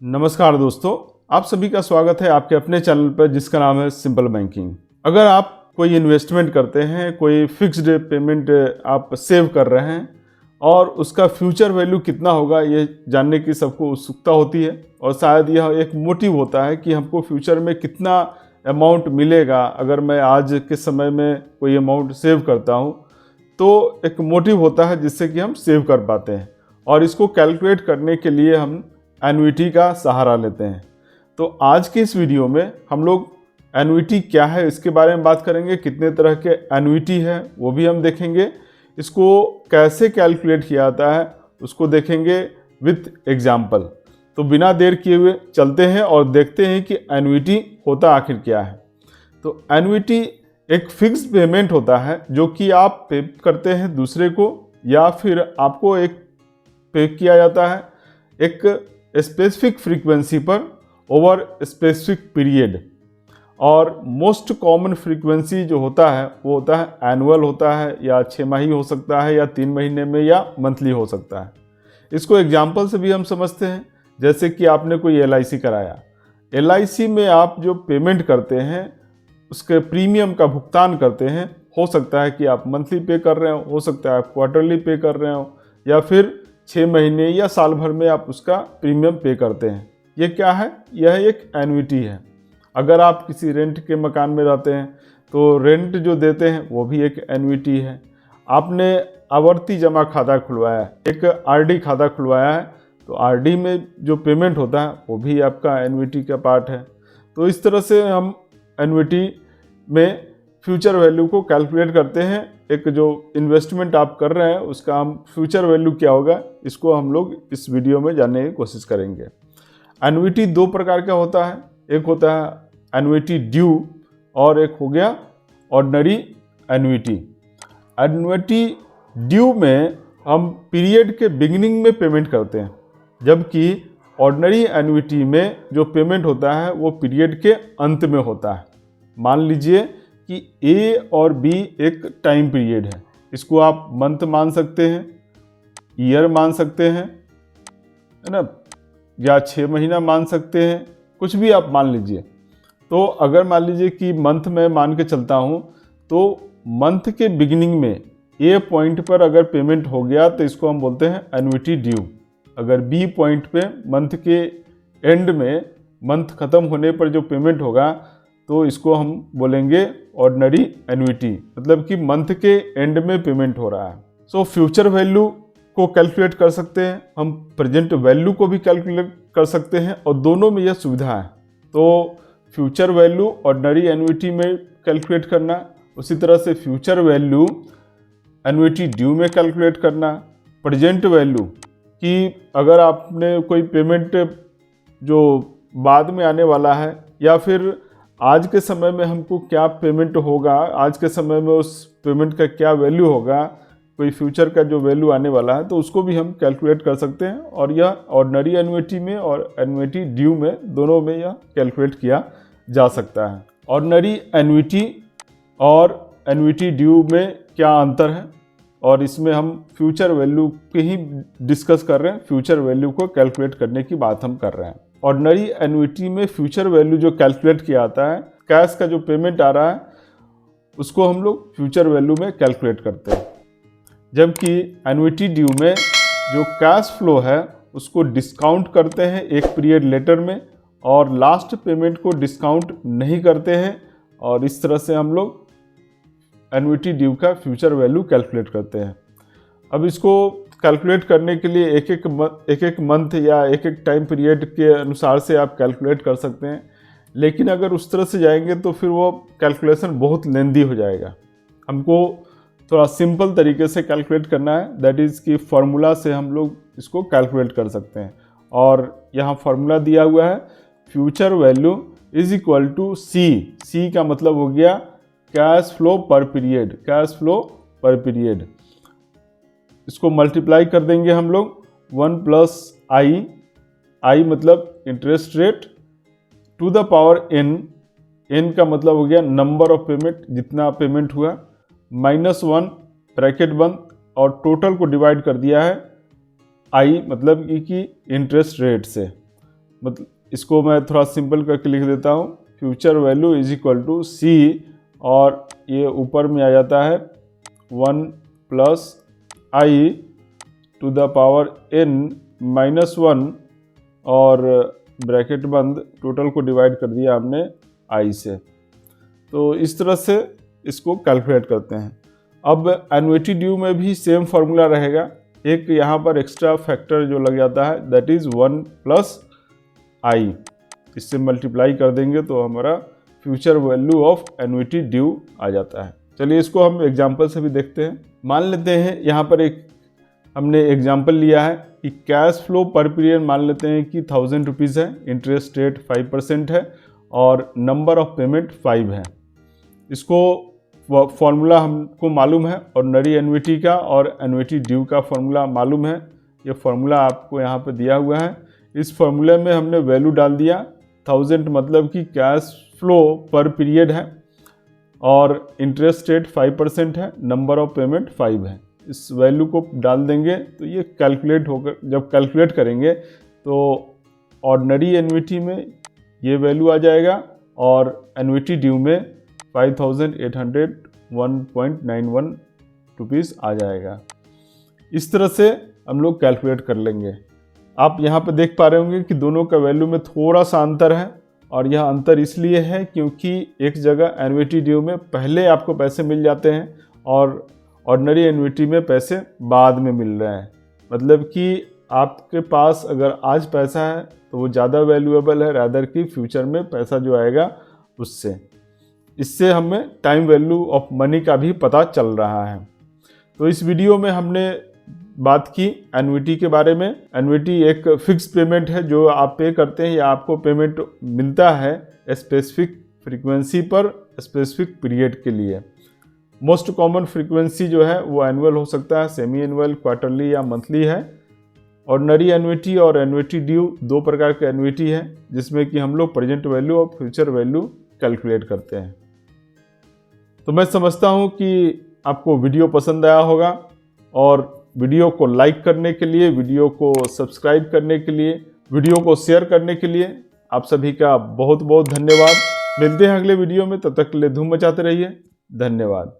नमस्कार दोस्तों, आप सभी का स्वागत है आपके अपने चैनल पर जिसका नाम है सिंपल बैंकिंग। अगर आप कोई इन्वेस्टमेंट करते हैं, कोई फिक्स्ड पेमेंट आप सेव कर रहे हैं और उसका फ्यूचर वैल्यू कितना होगा ये जानने की सबको उत्सुकता होती है और शायद यह एक मोटिव होता है कि हमको फ्यूचर में कितना अमाउंट मिलेगा अगर मैं आज के समय में कोई अमाउंट सेव करता हूँ, तो एक मोटिव होता है जिससे कि हम सेव कर पाते हैं और इसको कैलकुलेट करने के लिए हम एन्युइटी का सहारा लेते हैं। तो आज के इस वीडियो में हम लोग एन्युइटी क्या है इसके बारे में बात करेंगे, कितने तरह के एन्युइटी है वो भी हम देखेंगे, इसको कैसे कैलकुलेट किया जाता है उसको देखेंगे विथ एग्जाम्पल। तो बिना देर किए हुए चलते हैं और देखते हैं कि एन्युइटी होता आखिर क्या है। तो एन्युइटी एक फिक्स पेमेंट होता है जो कि आप पे करते हैं दूसरे को या फिर आपको एक पे किया जाता है एक स्पेसिफिक फ्रीक्वेंसी पर ओवर स्पेसिफिक पीरियड। और मोस्ट कॉमन फ्रीक्वेंसी जो होता है वो होता है एनुअल होता है या 6 माही हो सकता है या 3 महीने में या मंथली हो सकता है। इसको एग्जाम्पल से भी हम समझते हैं, जैसे कि आपने कोई LIC कराया। LIC में आप जो पेमेंट करते हैं उसके प्रीमियम का भुगतान करते हैं, हो सकता है कि आप मंथली पे कर रहे हो सकता है आप क्वार्टरली पे कर रहे हो या फिर 6 महीने या साल भर में आप उसका प्रीमियम पे करते हैं। ये क्या है? यह एक एन्युइटी है। अगर आप किसी रेंट के मकान में रहते हैं तो रेंट जो देते हैं वो भी एक एन्युइटी है। आपने आवर्ती जमा खाता खुलवाया है, एक RD खाता खुलवाया है, तो RD में जो पेमेंट होता है वो भी आपका एन्युइटी का पार्ट है। तो इस तरह से हम एन्युइटी में फ्यूचर वैल्यू को कैलकुलेट करते हैं। एक जो इन्वेस्टमेंट आप कर रहे हैं उसका हम फ्यूचर वैल्यू क्या होगा इसको हम लोग इस वीडियो में जानने की कोशिश करेंगे। एन्युइटी 2 प्रकार का होता है, एक होता है एन्युइटी ड्यू और एक हो गया ऑर्डिनरी एन्युइटी। एन्युइटी ड्यू में हम पीरियड के बिगिनिंग में पेमेंट करते हैं, जबकि ऑर्डिनरी एन्युइटी में जो पेमेंट होता है वो पीरियड के अंत में होता है। मान लीजिए कि A और B एक टाइम पीरियड है, इसको आप मंथ मान सकते हैं, ईयर मान सकते हैं, है ना, या 6 महीना मान सकते हैं, कुछ भी आप मान लीजिए। तो अगर मान लीजिए कि मंथ में मान के चलता हूँ तो मंथ के बिगिनिंग में A पॉइंट पर अगर पेमेंट हो गया तो इसको हम बोलते हैं एन्युइटी ड्यू। अगर B पॉइंट पे मंथ के एंड में मंथ ख़त्म होने पर जो पेमेंट होगा तो इसको हम बोलेंगे ऑर्डिनरी एन्युइटी, मतलब कि मंथ के एंड में पेमेंट हो रहा है। सो फ्यूचर वैल्यू को कैलकुलेट कर सकते हैं, हम प्रेजेंट वैल्यू को भी कैलकुलेट कर सकते हैं और दोनों में यह सुविधा है। तो फ्यूचर वैल्यू ऑर्डिनरी एन्युइटी में कैलकुलेट करना, उसी तरह से फ्यूचर वैल्यू एन्युइटी ड्यू में कैलकुलेट करना। प्रेजेंट वैल्यू कि अगर आपने कोई पेमेंट जो बाद में आने वाला है या फिर आज के समय में हमको क्या पेमेंट होगा, आज के समय में उस पेमेंट का क्या वैल्यू होगा, कोई फ्यूचर का जो वैल्यू आने वाला है तो उसको भी हम कैलकुलेट कर सकते हैं। और यह ऑर्डिनरी एन्युइटी में और एन्युइटी ड्यू में दोनों में यह कैलकुलेट किया जा सकता है। ऑर्डिनरी एन्युइटी और एन्युइटी ड्यू में क्या अंतर है और इसमें हम फ्यूचर वैल्यू के ही डिस्कस कर रहे हैं, फ्यूचर वैल्यू को कैलकुलेट करने की बात हम कर रहे हैं। ऑर्डिनरी एन्युइटी में फ्यूचर वैल्यू जो कैलकुलेट किया जाता है, कैश का जो पेमेंट आ रहा है उसको हम लोग फ्यूचर वैल्यू में कैलकुलेट करते हैं, जबकि एन्युइटी ड्यू में जो कैश फ्लो है उसको डिस्काउंट करते हैं एक पीरियड लेटर में और लास्ट पेमेंट को डिस्काउंट नहीं करते हैं। और इस तरह से हम लोग एन्युइटी ड्यू का फ्यूचर वैल्यू कैलकुलेट करते हैं। अब इसको कैलकुलेट करने के लिए एक एक मंथ या एक टाइम पीरियड के अनुसार से आप कैलकुलेट कर सकते हैं, लेकिन अगर उस तरह से जाएंगे तो फिर वो कैलकुलेशन बहुत लेंदी हो जाएगा। हमको थोड़ा सिंपल तरीके से कैलकुलेट करना है, दैट इज़ कि फार्मूला से हम लोग इसको कैलकुलेट कर सकते हैं। और यहाँ फार्मूला दिया हुआ है, future value is equal to C का मतलब हो गया cash flow per period, cash flow per period. इसको मल्टीप्लाई कर देंगे हम लोग 1 प्लस आई मतलब interest rate to the power n का मतलब हो गया नंबर ऑफ पेमेंट, जितना पेमेंट हुआ, -1 ब्रैकेट बंद और टोटल को डिवाइड कर दिया है I मतलब कि इंटरेस्ट रेट से। मतलब इसको मैं थोड़ा सिंपल करके लिख देता हूँ, future value is equal to C, और ये ऊपर में आ जाता है 1 plus I to the power n minus 1, और ब्रैकेट बंद, टोटल को डिवाइड कर दिया हमने i से। तो इस तरह से इसको कैलकुलेट करते हैं। अब एन्युटी ड्यू में भी सेम फार्मूला रहेगा, एक यहाँ पर एक्स्ट्रा फैक्टर जो लग जाता है, दैट इज़ 1 प्लस आई, इससे मल्टीप्लाई कर देंगे तो हमारा future value of annuity due आ जाता है। चलिए इसको हम एग्जांपल से भी देखते हैं। मान लेते हैं यहाँ पर एक हमने एग्जांपल लिया है कि कैश फ्लो पर पीरियड मान लेते हैं कि 1000 रुपीज़ है, इंटरेस्ट रेट 5% है और नंबर ऑफ पेमेंट 5 है। इसको फॉर्मूला हमको मालूम है, ऑर्डिनरी एन्युटी का और एन्युटी ड्यू का फॉर्मूला मालूम है। ये फार्मूला आपको यहाँ पे दिया हुआ है। इस फार्मूले में हमने वैल्यू डाल दिया 1000, मतलब कि कैश फ्लो पर पीरियड है और इंटरेस्ट रेट 5% है, नंबर ऑफ पेमेंट 5 है। इस वैल्यू को डाल देंगे तो ये कैलकुलेट होकर, जब कैलकुलेट करेंगे तो ऑर्डिनरी एन्युटी में ये वैल्यू आ जाएगा और एन्युटी ड्यू में 5801.91 रुपीज़ आ जाएगा। इस तरह से हम लोग कैलकुलेट कर लेंगे। आप यहाँ पे देख पा रहे होंगे कि दोनों का वैल्यू में थोड़ा सा अंतर है, और यह अंतर इसलिए है क्योंकि एक जगह एन्युटी ड्यू में पहले आपको पैसे मिल जाते हैं और ऑर्डिनरी एन्युटी में पैसे बाद में मिल रहे हैं। मतलब कि आपके पास अगर आज पैसा है तो वो ज़्यादा वैल्यूएबल है रादर कि फ्यूचर में पैसा जो आएगा उससे। इससे हमें टाइम वैल्यू ऑफ मनी का भी पता चल रहा है। तो इस वीडियो में हमने बात की एन्युटी के बारे में। एन्युटी एक फिक्स पेमेंट है जो आप पे करते हैं या आपको पेमेंट मिलता है स्पेसिफिक फ्रीक्वेंसी पर स्पेसिफिक पीरियड के लिए। मोस्ट कॉमन फ्रीक्वेंसी जो है वो एनुअल हो सकता है, सेमी एनुअल, क्वार्टरली या मंथली है। ऑर्डिनरी एन्युटी और एन्युटी ड्यू दो प्रकार के एन्युटी है जिसमें कि हम लोग प्रेजेंट वैल्यू और फ्यूचर वैल्यू कैलकुलेट करते हैं। तो मैं समझता हूँ कि आपको वीडियो पसंद आया होगा, और वीडियो को लाइक करने के लिए, वीडियो को सब्सक्राइब करने के लिए, वीडियो को शेयर करने के लिए आप सभी का बहुत बहुत धन्यवाद। मिलते हैं अगले वीडियो में, तब तक के लिए धूम मचाते रहिए। धन्यवाद।